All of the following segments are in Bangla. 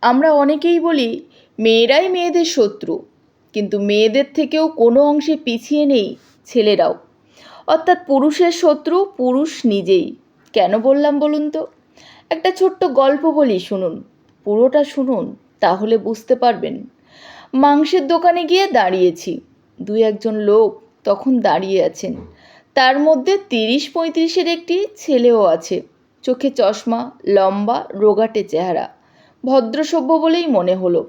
আমরা অনেকেই বলি মেয়েরাই মেয়েদের শত্রু, কিন্তু মেয়েদের থেকেও কোনো অংশে পিছিয়ে নেই ছেলেরাও। অর্থাৎ পুরুষের শত্রু পুরুষ নিজেই। কেন বললাম বলুন তো? একটা ছোট্ট গল্প বলি, শুনুন। পুরোটা শুনুন, তাহলে বুঝতে পারবেন। মাংসের দোকানে গিয়ে দাঁড়িয়েছি। একজন লোক তখন দাঁড়িয়ে আছেন। তার মধ্যে 30-35-এর একটি ছেলেও আছে। চোখে চশমা, লম্বা, রোগাটে চেহারা। ভদ্রসভ্য বলেই মনে হলো।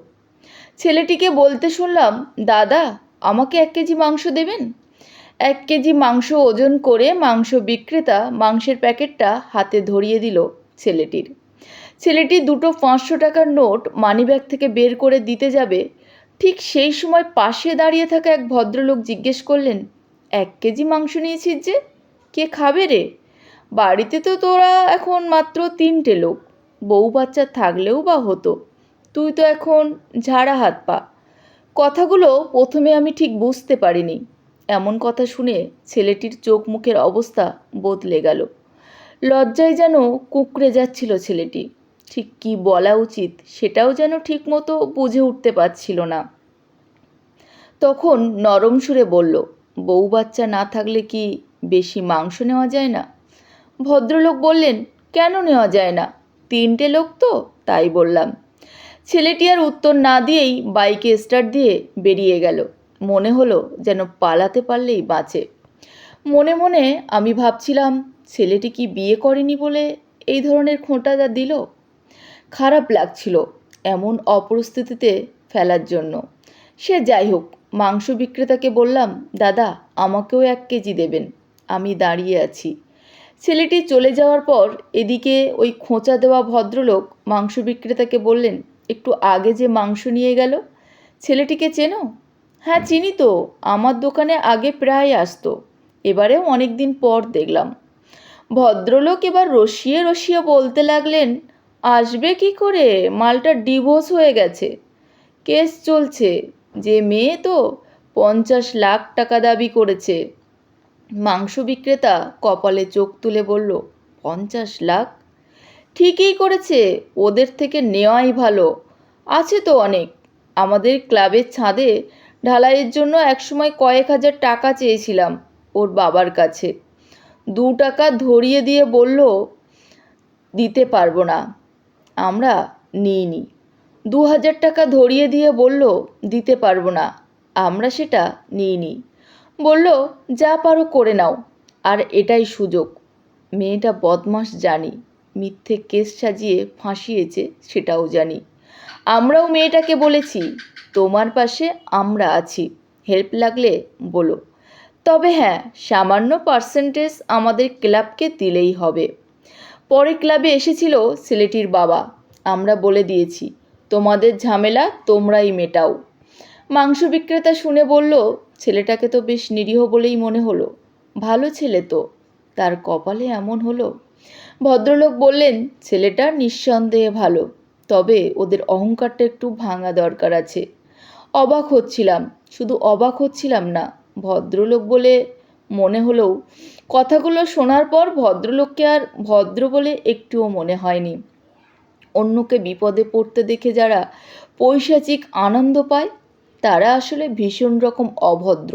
ছেলেটিকে বলতে শুনলাম, দাদা, আমাকে 1 কেজি মাংস দেবেন? 1 কেজি মাংস ওজন করে মাংস বিক্রেতা মাংসের প্যাকেটটা হাতে ধরিয়ে দিল ছেলেটির। ছেলেটি 2টো 500 টাকার নোট মানিব্যাগ থেকে বের করে দিতে যাবে, ঠিক সেই সময় পাশে দাঁড়িয়ে থাকা এক ভদ্রলোক জিজ্ঞেস করলেন, 1 কেজি মাংস নিয়েছিস যে, কে খাবে রে? বাড়িতে তো তোরা এখন মাত্র 3টে লোক, বউ বাচ্চা থাকলেও বা হতো, তুই তো এখন ঝাড়া হাত পা। কথাগুলো প্রথমে আমি ঠিক বুঝতে পারিনি। এমন কথা শুনে ছেলেটির চোখ মুখের অবস্থা বদলে গেল। লজ্জায় যেন কুঁকড়ে যাচ্ছিল ছেলেটি। ঠিক কী বলা উচিত সেটাও যেন ঠিকমতো বুঝে উঠতে পারছিল না। তখন নরম সুরে বলল, বউ বাচ্চা না থাকলে কি বেশি মাংস নেওয়া যায় না? ভদ্রলোক বললেন, কেন নেওয়া যায় না? 3টে লোক তো, তাই বললাম। ছেলেটি আর উত্তর না দিয়েই বাইকে স্টার্ট দিয়ে বেরিয়ে গেল। মনে হলো যেন পালাতে পারলেই বাঁচে। মনে মনে আমি ভাবছিলাম, ছেলেটি কি বিয়ে করেনি বলে এই ধরনের খোঁটা দিল? খারাপ লাগছিল এমন অপরিস্থিতিতে ফেলার জন্য। সে যাই হোক, মাংস বিক্রেতাকে বললাম, দাদা, আমাকেও 1 কেজি দেবেন, আমি দাঁড়িয়ে আছি। ছেলেটি চলে যাওয়ার পর এদিকে ওই খোঁচা দেওয়া ভদ্রলোক মাংস বিক্রেতাকে বললেন, একটু আগে যে মাংস নিয়ে গেল, ছেলেটিকে চেনো? হ্যাঁ, চিনি তো, আমার দোকানে আগে প্রায় আসতো, এবারেও অনেক দিন পর দেখলাম। ভদ্রলোক এবার রসিয়ে রসিয়ে বলতে লাগলেন, আসবে কি করে, মালটা ডিভোর্স হয়ে গেছে, কেস চলছে, যে মেয়ে তো 50 লাখ টাকা দাবি করেছে। মাংস বিক্রেতা কপালে চোখ তুলে বলল, 50 লাখ? ঠিকই করেছে, ওদের থেকে নেওয়াই ভালো, আছে তো অনেক। আমাদের ক্লাবের ছাদে ঢালাইয়ের জন্য একসময় কয়েক হাজার টাকা চেয়েছিলাম ওর বাবার কাছে। 2 টাকা ধরিয়ে দিয়ে বলল, দিতে পারবো না। আমরা নিইনি। 2000 টাকা ধরিয়ে দিয়ে বলল, দিতে পারবো না। আমরা সেটা নিইনি। বলল, যা পারো করে নাও, আর এটাই সুযোগ। মেয়েটা বদমাশ জানি, মিথ্যে কেস সাজিয়ে ফাঁসিয়েছে সেটাও জানি। আমরাও মেয়েটাকে বলেছি, তোমার পাশে আমরা আছি, হেল্প লাগলে বলো। তবে হ্যাঁ, সামান্য পার্সেন্টেজ আমাদের ক্লাবকে দিলেই হবে। পরে ক্লাবে এসেছিল ছেলেটির বাবা। আমরা বলে দিয়েছি, তোমাদের ঝামেলা তোমরাই মেটাও। মাংস বিক্রেতা শুনে বলল, ছেলেটাকে তো বেশ নিরীহ বলেই মনে হলো, ভালো ছেলে তো, তার কপালে এমন হলো। ভদ্রলোক বললেন, ছেলেটা নিঃসন্দেহে ভালো, তবে ওদের অহংকারটা একটু ভাঙা দরকার আছে। অবাক হচ্ছিলাম, শুধু অবাক হচ্ছিলাম না, ভদ্রলোক বলে মনে হলেও কথাগুলো শোনার পর ভদ্রলোককে আর ভদ্র বলে একটুও মনে হয়নি। অন্যকে বিপদে পড়তে দেখে যারা পৈশাচিক আনন্দ পায়, তারা আসলে ভীষণ রকম অভদ্র।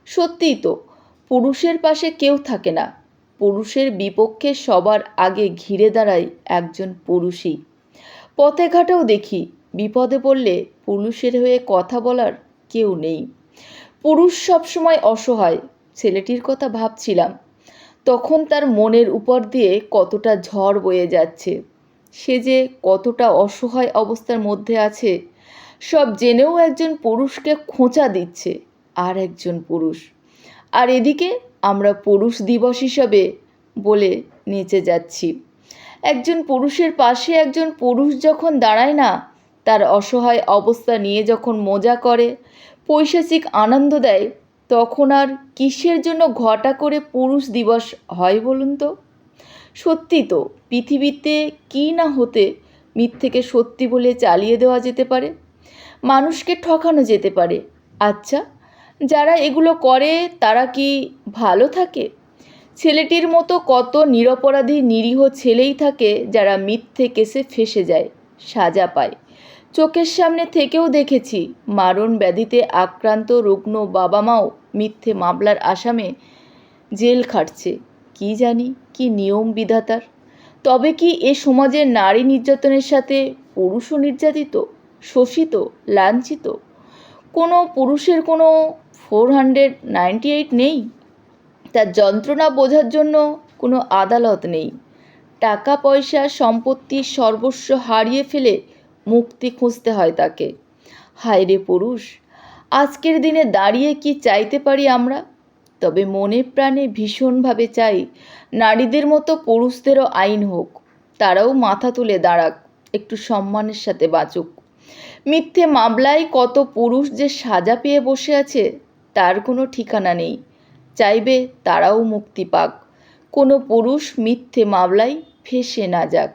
সত্যিই তো, পুরুষের পাশে কেউ থাকে না, পুরুষের বিপক্ষে সবার আগে ঘিরে দাঁড়ায় একজন পুরুষই। পথে ঘাটেও দেখি, বিপদে পড়লে পুরুষের হয়ে কথা বলার কেউ নেই। পুরুষ সবসময় অসহায়। ছেলেটির কথা ভাবছিলাম, তখন তার মনের উপর দিয়ে কতটা ঝড় বয়ে যাচ্ছে, সে যে কতটা অসহায় অবস্থার মধ্যে আছে, সব জেনেও একজন পুরুষকে খোঁচা দিচ্ছে আর একজন পুরুষ। আর এদিকে আমরা পুরুষ দিবস হিসাবে বলে নেচে যাচ্ছি। একজন পুরুষের পাশে একজন পুরুষ যখন দাঁড়ায় না, তার অসহায় অবস্থা নিয়ে যখন মজা করে, পৈশাচিক আনন্দ দেয়, তখন আর কিসের জন্য ঘটা করে পুরুষ দিবস হয় বলুন তো? সত্যি তো, পৃথিবীতে কী না হতে মিথ্যেকে সত্যি বলে চালিয়ে দেওয়া যেতে পারে, মানুষকে ঠকানো যেতে পারে। আচ্ছা, যারা এগুলো করে তারা কি ভালো থাকে? ছেলেটির মতো কত নিরপরাধী নিরীহ ছেলেই থাকে যারা মিথ্যে কেসে ফেঁসে যায়, সাজা পায়। চোখের সামনে থেকেও দেখেছি মারণ ব্যাধিতে আক্রান্ত রুগ্ন বাবা মাও মিথ্যে মামলার আসামে জেল খাটছে। কি জানি কি নিয়ম বিধাতার। তবে কি এ সমাজের নারী নির্যাতনের সাথে পুরুষও নির্যাতিত, শোষিত, লাঞ্ছিত? কোনো পুরুষের কোনো 498 নেই? তার যন্ত্রণা বোঝার জন্য কোনো আদালত নেই? টাকা পয়সা সম্পত্তি সর্বস্ব হারিয়ে ফেলে মুক্তি খুঁজতে হয় তাকে। হায় রে পুরুষ, আজকের দিনে দাঁড়িয়ে কি চাইতে পারি আমরা? তবে মনে প্রাণে ভীষণভাবে চাই নারীদের মতো পুরুষদেরও আইন হোক, তারাও মাথা তুলে দাঁড়াক, একটু সম্মানের সাথে বাঁচুক। মিথ্যে মামলায় কত পুরুষ যে সাজা পেয়ে বসে আছে তার কোনো ঠিকানা নেই। চাইবে তারাও মুক্তি পাক, কোনো পুরুষ মিথ্যে মামলায় ফেঁসে না যাক।